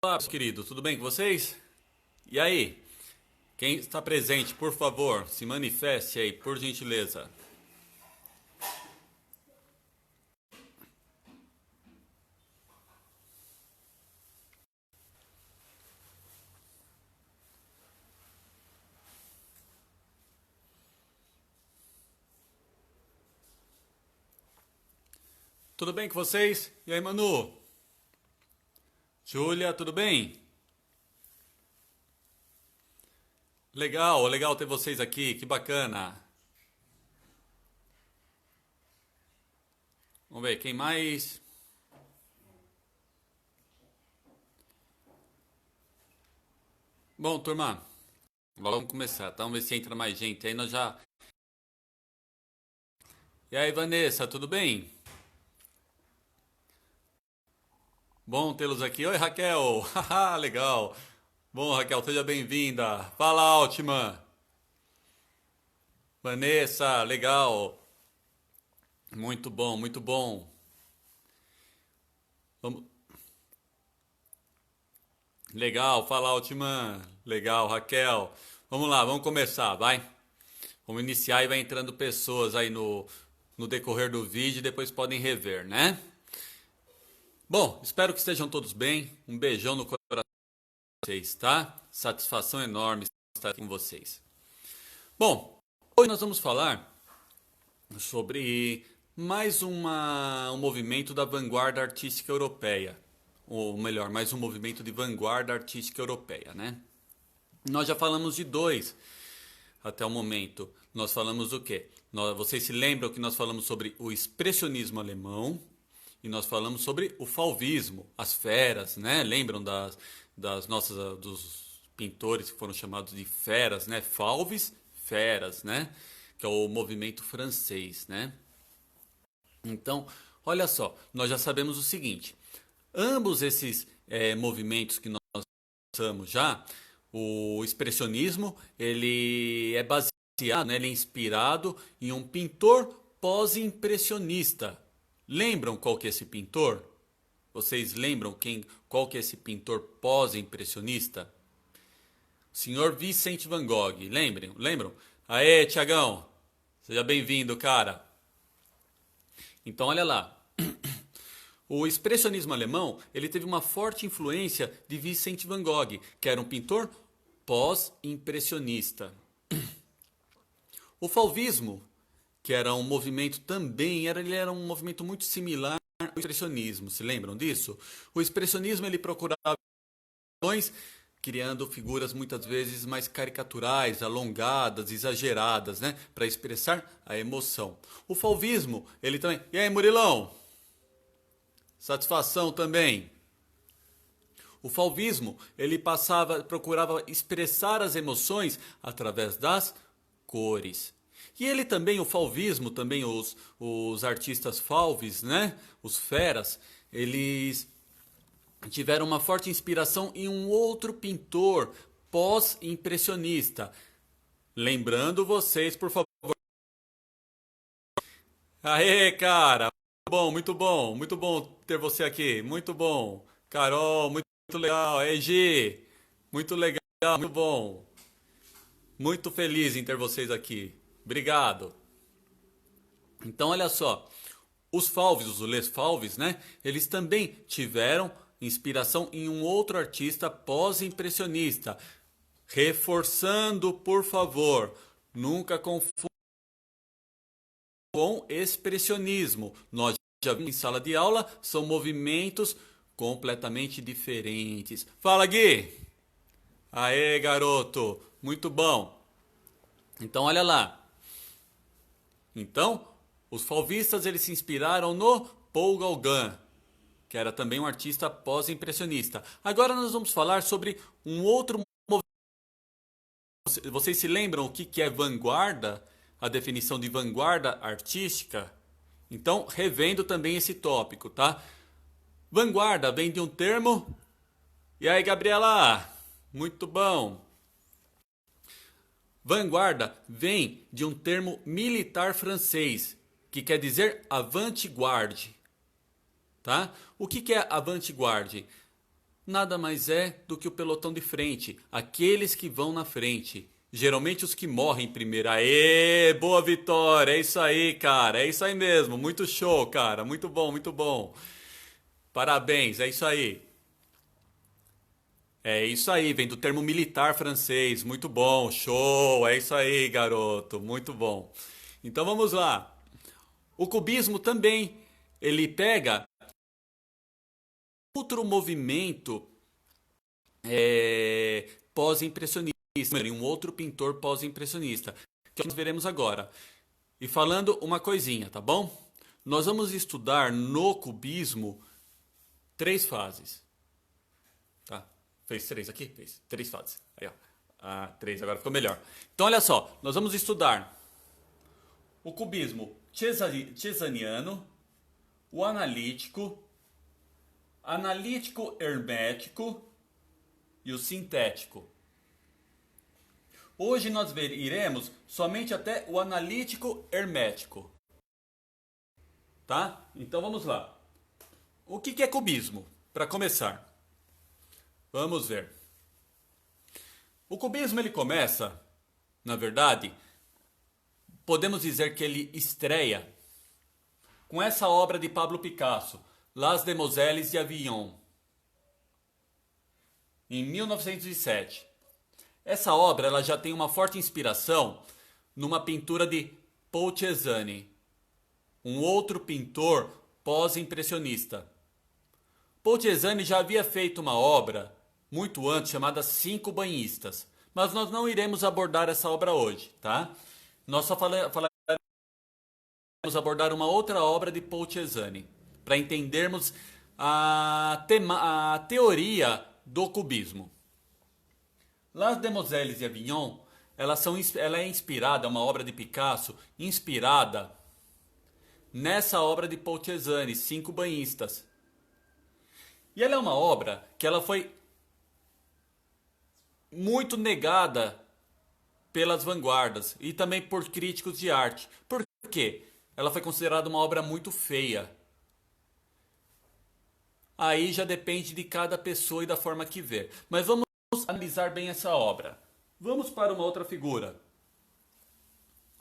Olá, meus queridos, tudo bem com vocês? E aí? Quem está presente, por favor, se manifeste aí, por gentileza. Tudo bem com vocês? E aí, Manu? Júlia, tudo bem? Legal, legal ter vocês aqui, que bacana. Vamos ver, quem mais? Bom, turma, vamos começar, tá? Vamos ver se entra mais gente aí, nós já... E aí, Vanessa, tudo bem? Bom tê-los aqui. Oi, Raquel! Haha, legal. Bom, Raquel, seja bem-vinda. Fala, Altman. Vanessa, legal. Muito bom, muito bom. Vamos... Legal, fala Altman. Legal, Raquel. Vamos lá, vamos começar, vai. Vamos iniciar e vai entrando pessoas aí no decorrer do vídeo e depois podem rever, né? Bom, espero que estejam todos bem. Um beijão no coração de vocês, tá? Satisfação enorme estar aqui com vocês. Bom, hoje nós vamos falar sobre um movimento da vanguarda artística europeia. Ou melhor, mais um movimento de vanguarda artística europeia, né? Nós já falamos de dois até o momento. Nós falamos o quê? Vocês se lembram que nós falamos sobre o expressionismo alemão e nós falamos sobre o fauvismo, as feras, né? Lembram dos pintores que foram chamados de feras, né? Fauves, feras, né? Que é o movimento francês, né? Então, olha só, nós já sabemos o seguinte: ambos esses movimentos que nós passamos já, o expressionismo, ele é baseado, né, ele é inspirado em um pintor pós-impressionista. Lembram qual que é esse pintor? Vocês lembram qual que é esse pintor pós-impressionista? Senhor Vicente Van Gogh, lembram? Aê, Tiagão, seja bem-vindo, cara. Então, olha lá. O expressionismo alemão, ele teve uma forte influência de Vicente Van Gogh, que era um pintor pós-impressionista. O fauvismo, que era um movimento também, ele era um movimento muito similar ao expressionismo, se lembram disso? O expressionismo, ele procurava criando figuras muitas vezes mais caricaturais, alongadas, exageradas, né, para expressar a emoção. O fauvismo, ele também... E aí, Murilão? Satisfação também. O fauvismo, ele procurava expressar as emoções através das cores. E ele também, o fauvismo, também os artistas fauves, né? Os feras, eles tiveram uma forte inspiração em um outro pintor pós-impressionista. Lembrando vocês, por favor. Aê, cara! Muito bom ter você aqui, muito bom. Carol, muito legal. Egi, muito legal, muito bom. Muito feliz em ter vocês aqui. Obrigado. Então, olha só, os Fauves, os Les Fauves, né? Eles também tiveram inspiração em um outro artista pós-impressionista. Reforçando, por favor, nunca confunda com expressionismo. Nós já vimos em sala de aula, são movimentos completamente diferentes. Fala, Gui! Aê, garoto! Muito bom! Então, olha lá. Então, os fauvistas eles se inspiraram no Paul Gauguin, que era também um artista pós-impressionista. Agora nós vamos falar sobre um outro movimento. Vocês se lembram o que é vanguarda? A definição de vanguarda artística? Então, revendo também esse tópico, tá? Vanguarda vem de um termo... E aí, Gabriela? Muito bom! Vanguarda vem de um termo militar francês, que quer dizer avant-garde. Tá? O que é avant-garde? nada mais é do que o pelotão de frente, aqueles que vão na frente. Geralmente os que morrem primeiro. Aê, boa vitória, é isso aí, cara, é isso aí mesmo, muito show, cara, muito bom, muito bom. Parabéns, é isso aí. É isso aí, vem do termo militar francês, muito bom, show, é isso aí, garoto, muito bom. Então vamos lá. O cubismo também, ele pega outro movimento pós-impressionista, um outro pintor pós-impressionista, que nós veremos agora. E falando uma coisinha, tá bom? Nós vamos estudar no cubismo três fases. Tá? Fez três aqui? Fez três fases. Aí, ó. Ah, três, agora ficou melhor. Então, olha só, nós vamos estudar o cubismo cesariano, o analítico hermético e o sintético. Hoje nós iremos somente até o analítico hermético. Tá? Então vamos lá. O que é cubismo? Para começar, vamos ver. O cubismo ele começa, na verdade, podemos dizer que ele estreia com essa obra de Pablo Picasso, Las Demoiselles d'Avignon, em 1907. Essa obra ela já tem uma forte inspiração numa pintura de Paul Cézanne, um outro pintor pós-impressionista. Paul Cézanne já havia feito uma obra muito antes chamada Cinco Banhistas, mas nós não iremos abordar essa obra hoje, tá? Nós só falaremos abordar uma outra obra de Paul Cézanne, para entendermos a teoria do cubismo. Las Demoiselles d'Avignon, ela é inspirada, é uma obra de Picasso, inspirada nessa obra de Paul Cézanne, Cinco Banhistas. E ela é uma obra que ela foi muito negada pelas vanguardas e também por críticos de arte. Por quê? Ela foi considerada uma obra muito feia. Aí já depende de cada pessoa e da forma que vê. Mas vamos analisar bem essa obra. Vamos para uma outra figura.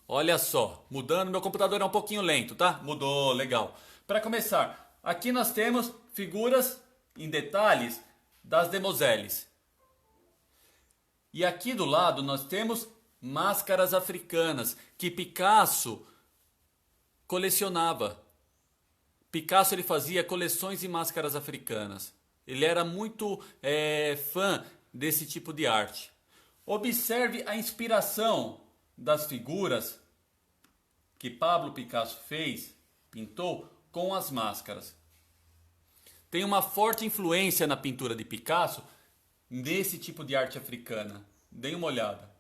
Olha só, mudando, meu computador é um pouquinho lento, tá? Mudou, legal. Para começar, aqui nós temos figuras em detalhes das demoiselles. E aqui do lado nós temos máscaras africanas que Picasso colecionava. Picasso ele fazia coleções de máscaras africanas. Ele era muito fã desse tipo de arte. Observe a inspiração das figuras que Pablo Picasso pintou com as máscaras. Tem uma forte influência na pintura de Picasso nesse tipo de arte africana. Deem uma olhada.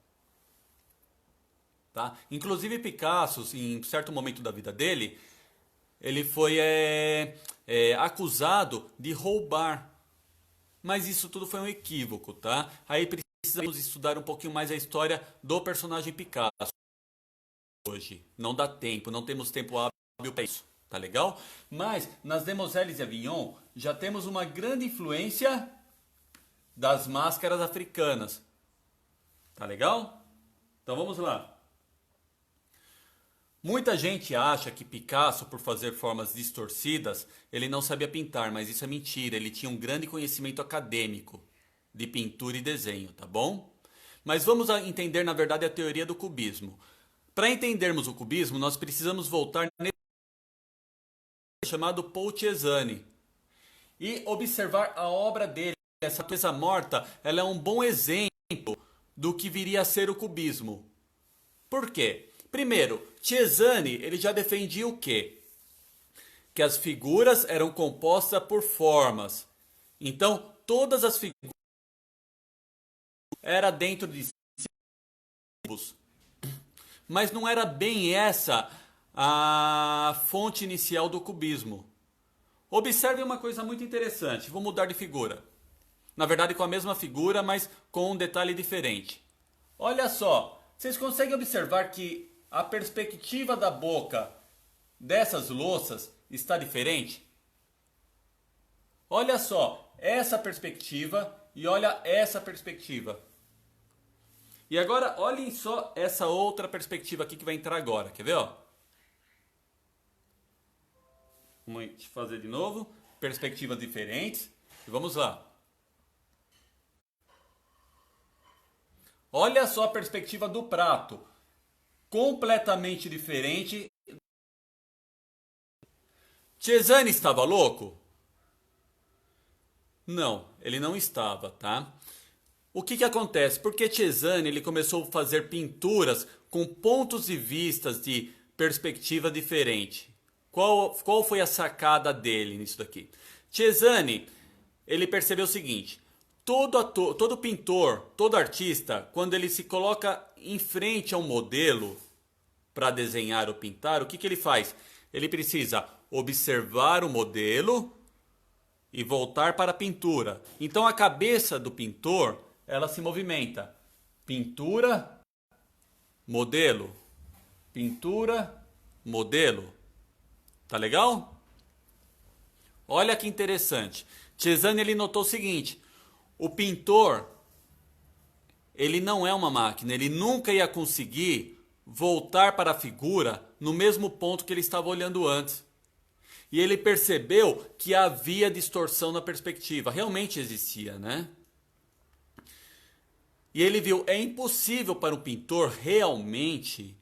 Tá? Inclusive Picasso, em certo momento da vida dele, ele foi acusado de roubar. Mas isso tudo foi um equívoco, tá? Aí precisamos estudar um pouquinho mais a história do personagem Picasso. Hoje não dá tempo, não temos tempo hábil para isso, tá legal? Mas nas Demoiselles d'Avignon já temos uma grande influência das máscaras africanas. Tá legal? Então vamos lá. Muita gente acha que Picasso, por fazer formas distorcidas, ele não sabia pintar, mas isso é mentira. Ele tinha um grande conhecimento acadêmico de pintura e desenho, tá bom? Mas vamos entender, na verdade, a teoria do cubismo. Para entendermos o cubismo, nós precisamos voltar nesse chamado Paul Cézanne e observar a obra dele. Essa coisa morta, ela é um bom exemplo do que viria a ser o cubismo. Por quê? Primeiro, Cézanne ele já defendia o quê? Que as figuras eram compostas por formas. Então, todas as figuras eram dentro de símbolos. Mas não era bem essa a fonte inicial do cubismo. Observe uma coisa muito interessante. Vou mudar de figura. Na verdade, com a mesma figura, mas com um detalhe diferente. Olha só, vocês conseguem observar que a perspectiva da boca dessas louças está diferente? Olha só, essa perspectiva e olha essa perspectiva. E agora olhem só essa outra perspectiva aqui que vai entrar agora. Quer ver? Ó? Vamos fazer de novo. Perspectivas diferentes. E vamos lá. Olha só a perspectiva do prato. Completamente diferente. Cesani estava louco? Não, ele não estava, tá? O que acontece? Porque Cesani ele começou a fazer pinturas com pontos de vistas de perspectiva diferente. Qual foi a sacada dele nisso daqui? Cesani, ele percebeu o seguinte: todo pintor, todo artista, quando ele se coloca em frente a um modelo para desenhar ou pintar, o que ele faz? Ele precisa observar o modelo e voltar para a pintura. Então a cabeça do pintor, ela se movimenta. Pintura, modelo. Pintura, modelo. Tá legal? Olha que interessante. Cesani ele notou o seguinte: o pintor, ele não é uma máquina, ele nunca ia conseguir voltar para a figura no mesmo ponto que ele estava olhando antes. E ele percebeu que havia distorção na perspectiva. Realmente existia, né? E ele viu, é impossível para um pintor realmente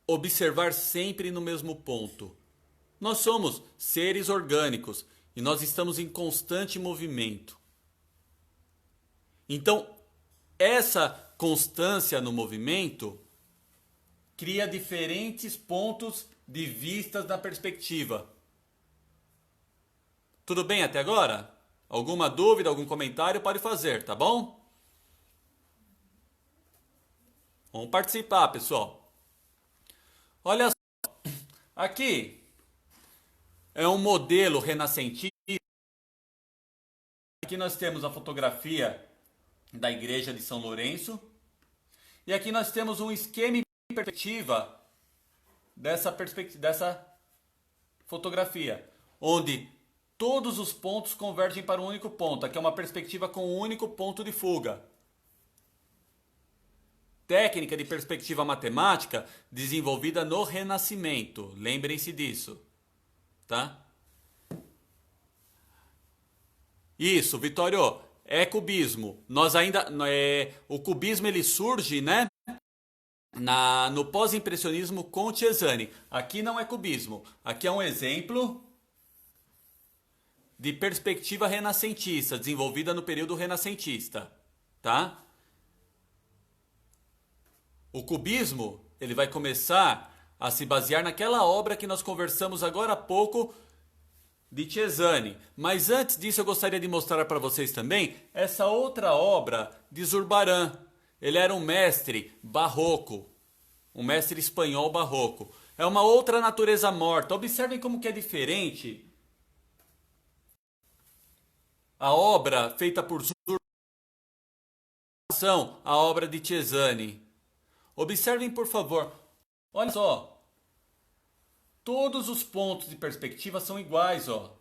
observar sempre no mesmo ponto. Nós somos seres orgânicos e nós estamos em constante movimento. Então, essa constância no movimento cria diferentes pontos de vistas na perspectiva. Tudo bem até agora? Alguma dúvida, algum comentário pode fazer, tá bom? Vamos participar, pessoal. Olha só, aqui é um modelo renascentista. Aqui nós temos a fotografia da igreja de São Lourenço. E aqui nós temos um esquema de perspectiva dessa fotografia, onde todos os pontos convergem para um único ponto. Aqui é uma perspectiva com um único ponto de fuga. Técnica de perspectiva matemática desenvolvida no Renascimento. Lembrem-se disso, tá? Isso, Vitório, é cubismo. Nós ainda o cubismo ele surge, né? No pós-impressionismo com Cesani. Aqui não é cubismo. Aqui é um exemplo de perspectiva renascentista, desenvolvida no período renascentista, tá? O cubismo, ele vai começar a se basear naquela obra que nós conversamos agora há pouco de Cesani. Mas antes disso eu gostaria de mostrar para vocês também essa outra obra de Zurbarán. Ele era um mestre barroco, um mestre espanhol barroco. É uma outra natureza morta. Observem como que é diferente a obra feita por Zurbarán, a obra de Cesani. Observem, por favor. Olha só. Todos os pontos de perspectiva são iguais, ó.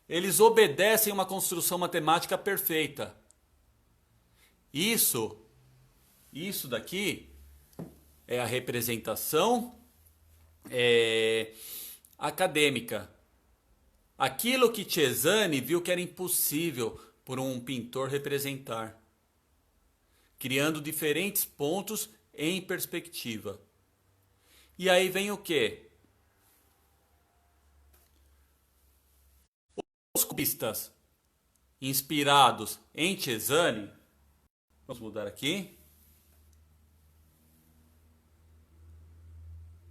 Eles obedecem a uma construção matemática perfeita. Isso daqui é a representação acadêmica. Aquilo que Cesani viu que era impossível por um pintor representar, criando diferentes pontos em perspectiva. E aí vem o quê? Os cubistas inspirados em Cesani, vamos mudar aqui.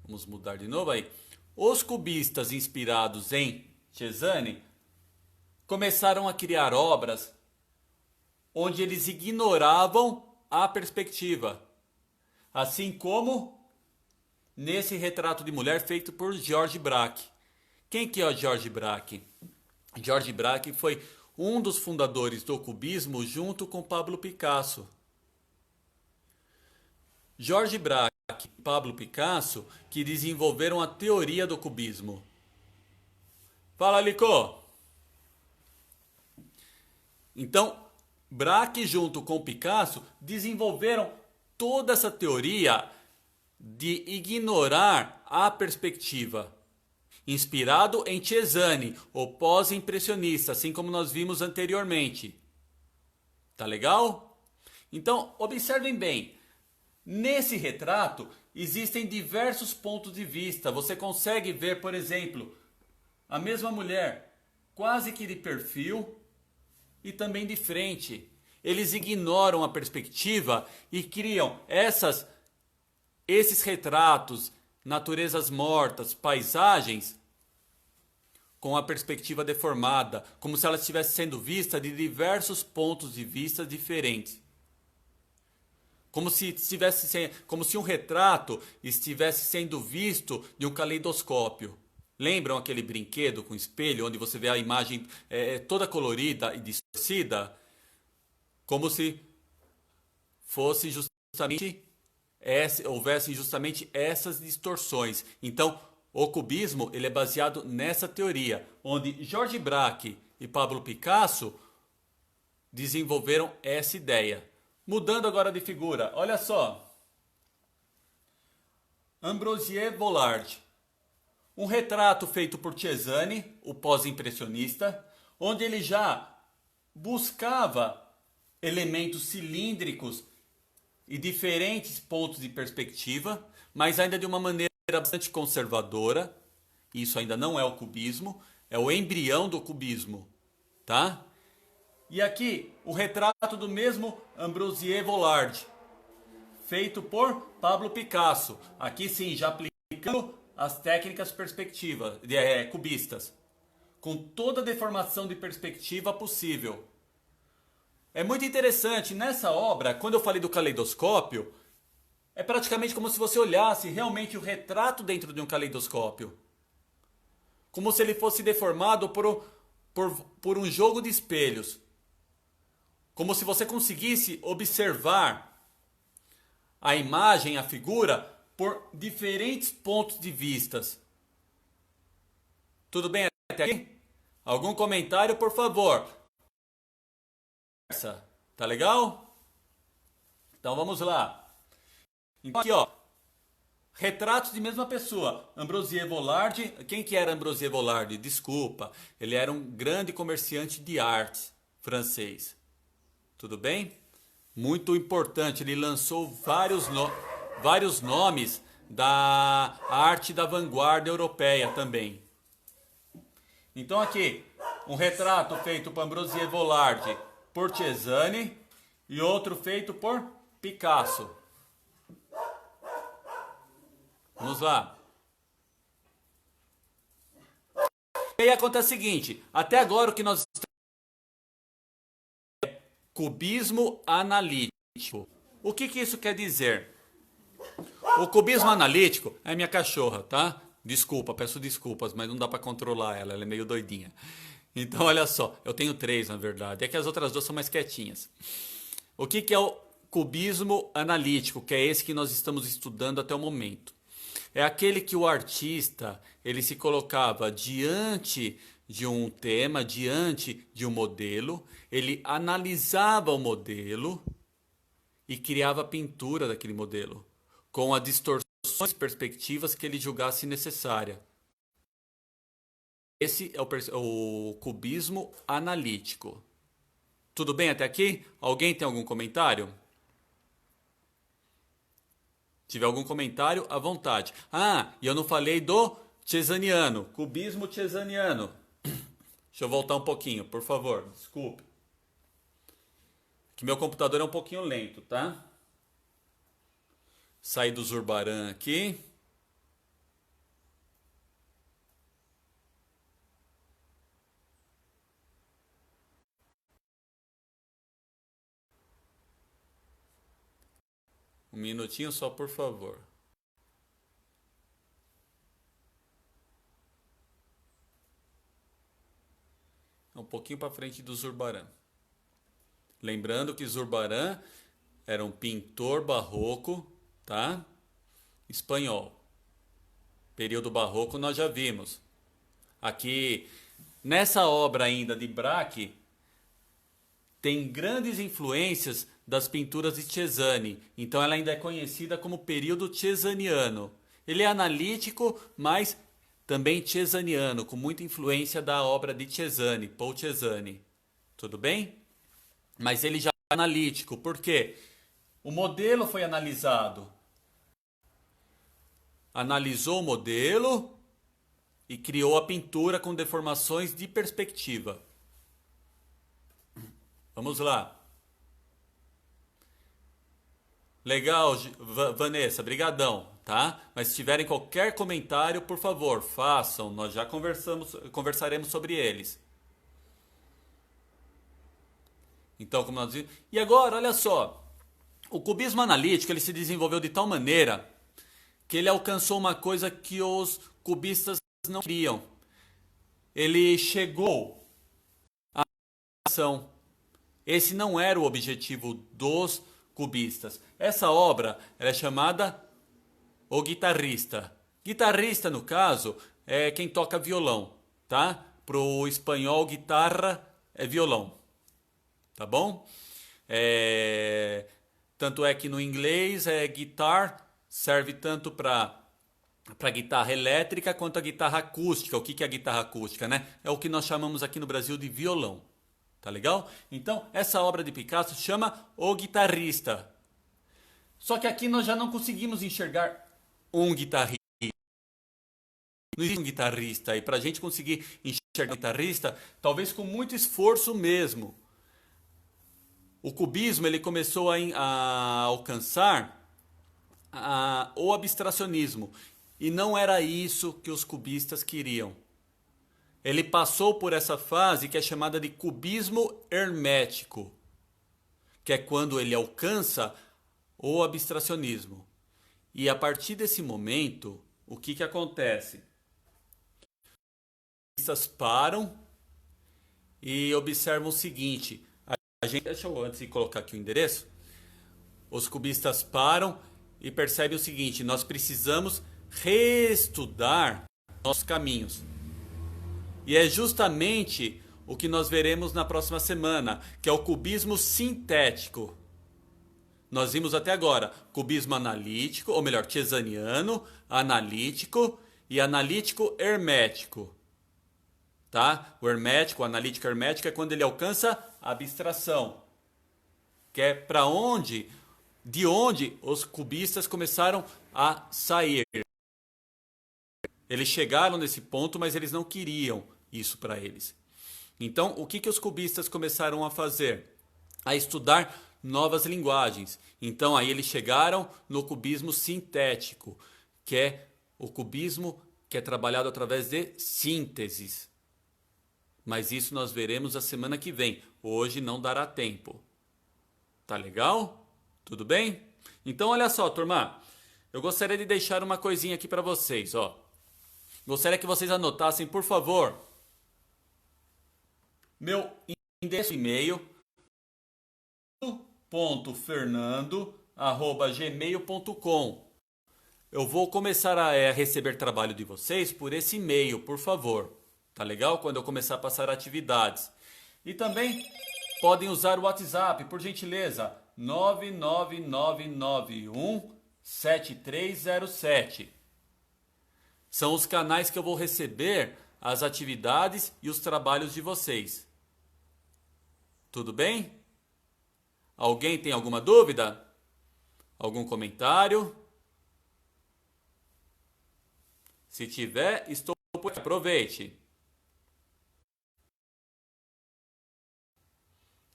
Vamos mudar de novo aí. Os cubistas inspirados em Cesani começaram a criar obras onde eles ignoravam a perspectiva. Assim como nesse retrato de mulher feito por George Braque. Quem que é o George Braque? George Braque foi um dos fundadores do cubismo junto com Pablo Picasso. George Braque e Pablo Picasso que desenvolveram a teoria do cubismo. Fala, Lico! Então, Braque junto com Picasso desenvolveram toda essa teoria de ignorar a perspectiva, inspirado em Cezanne, o pós-impressionista, assim como nós vimos anteriormente. Tá legal? Então, observem bem. Nesse retrato existem diversos pontos de vista. Você consegue ver, por exemplo, a mesma mulher quase que de perfil e também de frente. Eles ignoram a perspectiva e criam esses retratos, naturezas mortas, paisagens com a perspectiva deformada, como se ela estivesse sendo vista de diversos pontos de vista diferentes. Como se um retrato estivesse sendo visto de um caleidoscópio. Lembram aquele brinquedo com espelho onde você vê a imagem toda colorida e distorcida? Como se fosse justamente houvessem justamente essas distorções. Então, o cubismo ele é baseado nessa teoria, onde Georges Braque e Pablo Picasso desenvolveram essa ideia. Mudando agora de figura, olha só. Ambroise Vollard. Um retrato feito por Cezanne, o pós-impressionista, onde ele já buscava elementos cilíndricos e diferentes pontos de perspectiva, mas ainda de uma maneira bastante conservadora. Isso ainda não é o cubismo, é o embrião do cubismo, tá? E aqui o retrato do mesmo Ambroise Vollard, feito por Pablo Picasso. Aqui sim, já aplicando as técnicas cubistas, com toda a deformação de perspectiva possível. É muito interessante, nessa obra, quando eu falei do caleidoscópio, é praticamente como se você olhasse realmente o retrato dentro de um caleidoscópio. Como se ele fosse deformado por um jogo de espelhos. Como se você conseguisse observar a imagem, a figura, por diferentes pontos de vistas. Tudo bem até aqui? Algum comentário, por favor? Tá legal? Então vamos lá. Então aqui, ó. Retratos de mesma pessoa. Ambroise Vollard. Quem que era Ambroise Vollard? Desculpa. Ele era um grande comerciante de arte francês. Tudo bem? Muito importante. Ele lançou vários nomes da arte da vanguarda europeia também. Então aqui, um retrato feito por Ambroise Vollard por Cezanne e outro feito por Picasso. Vamos lá. E aí acontece o seguinte, até agora o que nós estamos é cubismo analítico. O que isso quer dizer? O cubismo analítico é minha cachorra, tá? Desculpa, peço desculpas, mas não dá para controlar ela é meio doidinha. Então olha só, eu tenho 3 na verdade, é que as outras 2 são mais quietinhas. O que é o cubismo analítico, que é esse que nós estamos estudando até o momento? É aquele que o artista ele se colocava diante de um tema, diante de um modelo, ele analisava o modelo e criava a pintura daquele modelo, com as distorções e perspectivas que ele julgasse necessária. Esse é o cubismo analítico. Tudo bem até aqui? Alguém tem algum comentário? Se tiver algum comentário, à vontade. Ah, e eu não falei do cezaniano, cubismo cezaniano. Deixa eu voltar um pouquinho, por favor, desculpe. Que meu computador é um pouquinho lento, tá? Sair do Zurbarán aqui. Um minutinho só, por favor. É um pouquinho para frente do Zurbarán. Lembrando que Zurbarán era um pintor barroco, tá? Espanhol. Período barroco nós já vimos. Aqui, nessa obra ainda de Braque, tem grandes influências das pinturas de Cesane, então ela ainda é conhecida como período cesaniano. Ele é analítico, mas também cesaniano, com muita influência da obra de Cesane, Paul Cesane. Tudo bem? Mas ele já é analítico, por quê? O modelo foi analisado. Analisou o modelo e criou a pintura com deformações de perspectiva. Vamos lá. Legal, Vanessa, brigadão, tá? Mas se tiverem qualquer comentário, por favor, façam. Nós já conversaremos sobre eles. Então, como nós vimos. E agora, olha só. O cubismo analítico ele se desenvolveu de tal maneira que ele alcançou uma coisa que os cubistas não queriam. Ele chegou à ação. Esse não era o objetivo dos cubistas. Essa obra ela é chamada O Guitarrista. Guitarrista, no caso, é quem toca violão, tá? Pro espanhol, guitarra é violão, tá bom? Tanto é que no inglês guitar serve tanto para guitarra elétrica quanto a guitarra acústica. O que é a guitarra acústica, né? É o que nós chamamos aqui no Brasil de violão. Tá legal? Então, essa obra de Picasso chama O Guitarrista. Só que aqui nós já não conseguimos enxergar um guitarrista. Não existe um guitarrista. E para a gente conseguir enxergar um guitarrista, talvez com muito esforço mesmo. O cubismo ele começou a alcançar o abstracionismo. E não era isso que os cubistas queriam. Ele passou por essa fase que é chamada de cubismo hermético, que é quando ele alcança o abstracionismo. E a partir desse momento, o que acontece? Os cubistas param e observam o seguinte. Deixa eu antes de colocar aqui o endereço. Os cubistas param e percebem o seguinte: nós precisamos reestudar nossos caminhos. E é justamente o que nós veremos na próxima semana, que é o cubismo sintético. Nós vimos até agora cubismo analítico, ou melhor, cesaniano, analítico e analítico hermético. Tá? O hermético, o analítico hermético é quando ele alcança a abstração, que é de onde os cubistas começaram a sair. Eles chegaram nesse ponto, mas eles não queriam isso para eles. Então, o que os cubistas começaram a fazer? A estudar novas linguagens. Então, aí eles chegaram no cubismo sintético, que é o cubismo que é trabalhado através de sínteses. Mas isso nós veremos a semana que vem. Hoje não dará tempo. Tá legal? Tudo bem? Então, olha só, turma. Eu gostaria de deixar uma coisinha aqui para vocês, ó. Gostaria que vocês anotassem, por favor, meu endereço de e-mail .fernando@gmail.com. Eu vou começar a receber trabalho de vocês por esse e-mail, por favor. Tá legal? Quando eu começar a passar atividades. E também podem usar o WhatsApp, por gentileza, 999917307. São os canais que eu vou receber as atividades e os trabalhos de vocês. Tudo bem? Alguém tem alguma dúvida? Algum comentário? Se tiver, estou por aqui. Aproveite.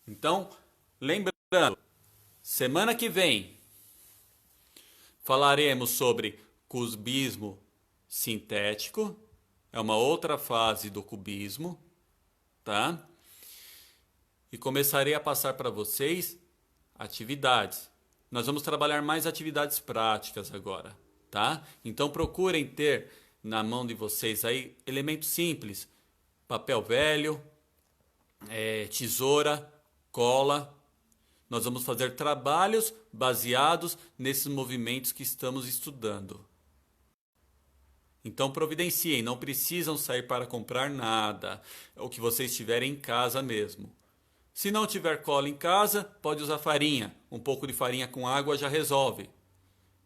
Então, lembrando, semana que vem falaremos sobre cubismo sintético, é uma outra fase do cubismo, tá? E começarei a passar para vocês atividades. Nós vamos trabalhar mais atividades práticas agora, tá? Então procurem ter na mão de vocês aí elementos simples, papel velho, tesoura, cola. Nós vamos fazer trabalhos baseados nesses movimentos que estamos estudando. Então providenciem, não precisam sair para comprar nada. É o que vocês tiverem em casa mesmo. Se não tiver cola em casa, pode usar farinha. Um pouco de farinha com água já resolve.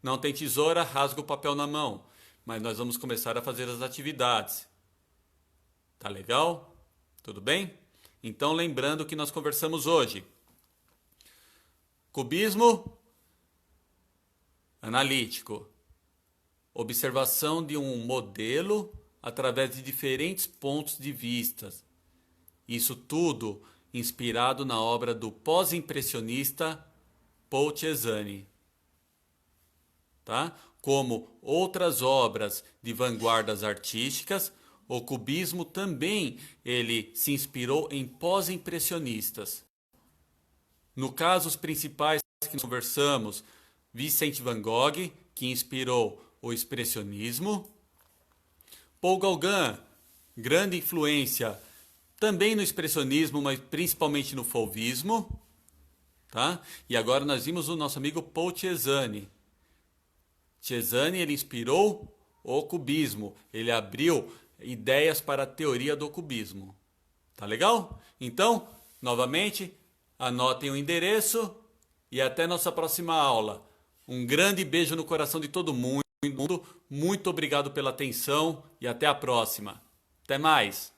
Não tem tesoura, rasga o papel na mão. Mas nós vamos começar a fazer as atividades. Tá legal? Tudo bem? Então, lembrando o que nós conversamos hoje. Cubismo analítico. Observação de um modelo através de diferentes pontos de vista. Isso tudo inspirado na obra do pós-impressionista Paul Cézanne. Tá? Como outras obras de vanguardas artísticas, o cubismo também ele se inspirou em pós-impressionistas. No caso, os principais que nós conversamos, Vincent van Gogh, que inspirou o expressionismo, Paul Gauguin, grande influência também no expressionismo, mas principalmente no fauvismo, tá? E agora nós vimos o nosso amigo Paul Cézanne. Cézanne ele inspirou o cubismo, ele abriu ideias para a teoria do cubismo. Tá legal? Então, novamente, anotem o endereço e até nossa próxima aula. Um grande beijo no coração de todo mundo. Muito obrigado pela atenção e até a próxima. Até mais!